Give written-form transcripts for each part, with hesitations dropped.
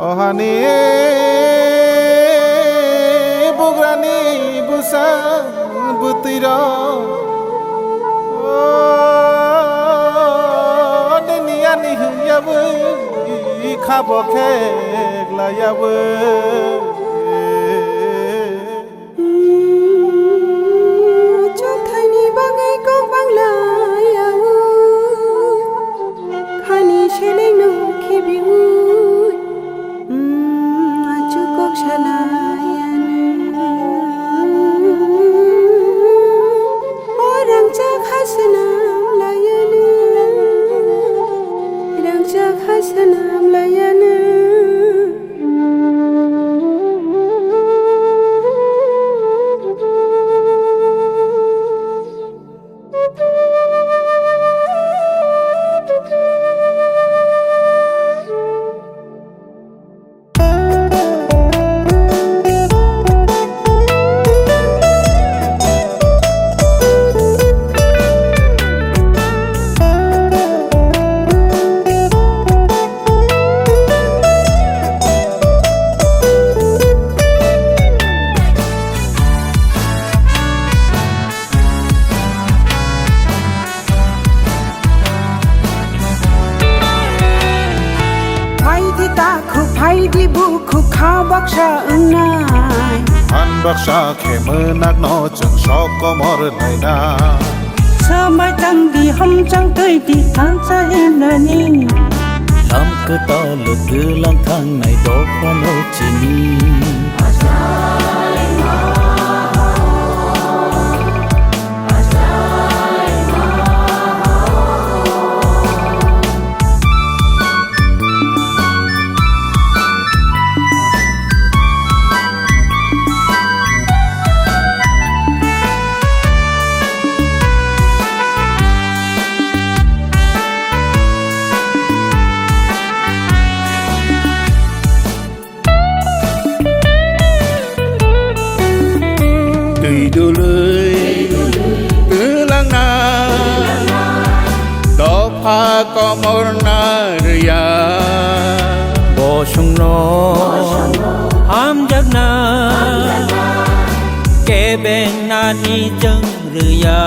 ohani bugrani busa butiro denia ni yabu khabo khek la yabu di buku kau baksa enai han baksa khemer nak no chung shok komor nai na samai tang di hom chang tơi di tan sa em na ni lam cơ ta lột cứ lang thang này đó qua nô chỉ ni du lưới cứ lang na đó pha có mor na ria bo sung no ham jak na ke ben na ni chang ria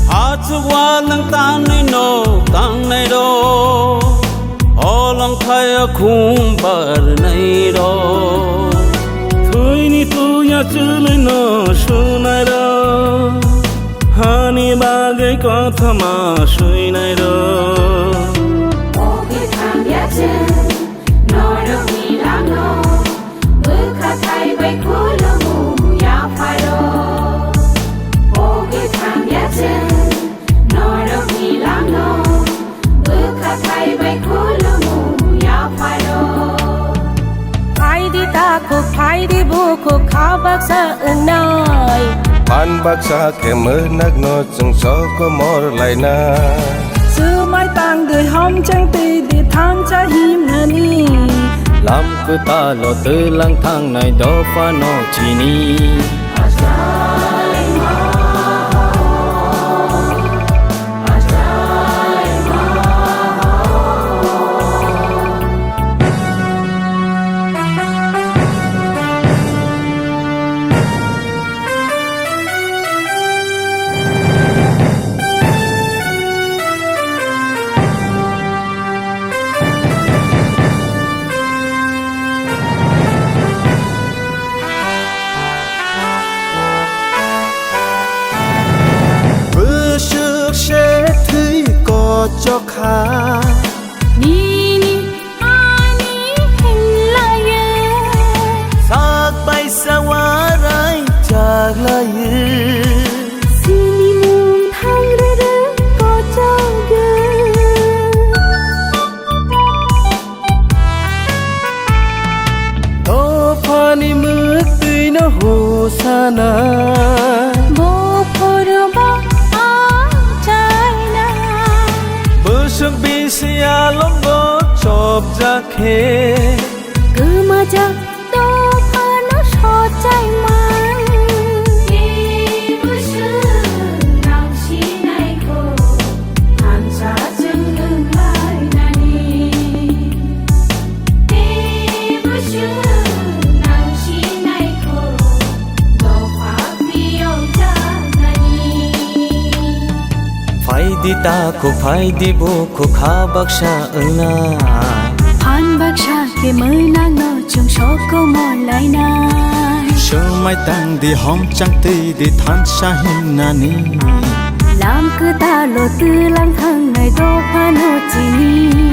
ha chu wa nang tang nei no tang nei do o long khai khum bar nei do chule no sunai ro hani bagai kotha ma suinai ro oge tham ya chen no ro ni la no bu kha thai bai ko lo mu ya phai ro oge tham ya chen no ro ni la no bu kha thai bai ko lo mu ya phai ro phai di ta ko phai di buku kau baksa enai han baksa khemer nak no chung shok komor lai na samai tang di hom chang tơi di tan sa him na ni lam cơ ta lột cứ lang thang này đó qua nô chỉ ni cho kha ni ni ani hin la ye sak bay sa wa rai chak la ye sini mum thang re re ko cha ge to phani mực tui na ho sana bo phor ba Sương bi sia lom bo chop ra khe cứ mà chắc đâu pha nó so trái man đi bu sư nang chi nai ko han cha chân lưng lai na ni ta khúc phai đi bộ khúc khá bác sa ưng na Phan bác sa kê mới nang nô chung số cô mò lại nai sơ mai tăng đi hóm trăng tì đi than sa hin na ni làm cứ ta lộ tư lang thang này đô pha nô chi ni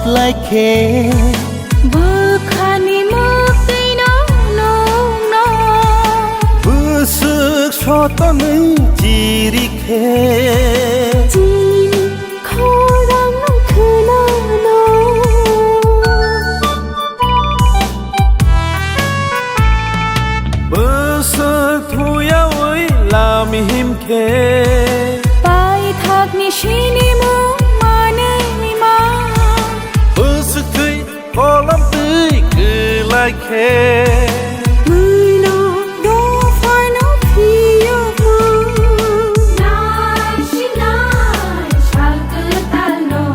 lại khê bơ khani mơ cây nó nông nó bơ sức cho ta nơi chỉ đi khê chỉ khó đang nông khơi nó bơ sức thu ya ơi là mi him khê bài thạc ni shi ni mơ mà nơi mà sức tươi có lắm tươi cứ lại khê người nó đâu phải nó phi mơ nai shi nai chal cứ ta no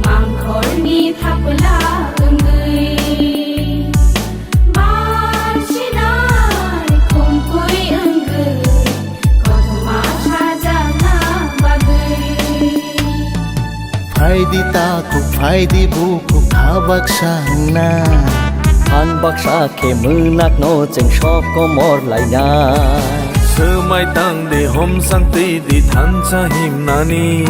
mang khói mi thắp lá người man shi nai không quay người có thầm cha cha na ba người phai đi ta khúc phai đi bu khúc khá bác sa na Phan bác sa kê mư nát nô chừng shop có mor lại na sơ mai tăng đi hôm sang tì đi than sa him na ni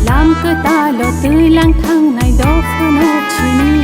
làm cứ ta lộ tư lang thang này đó pha nô chi ni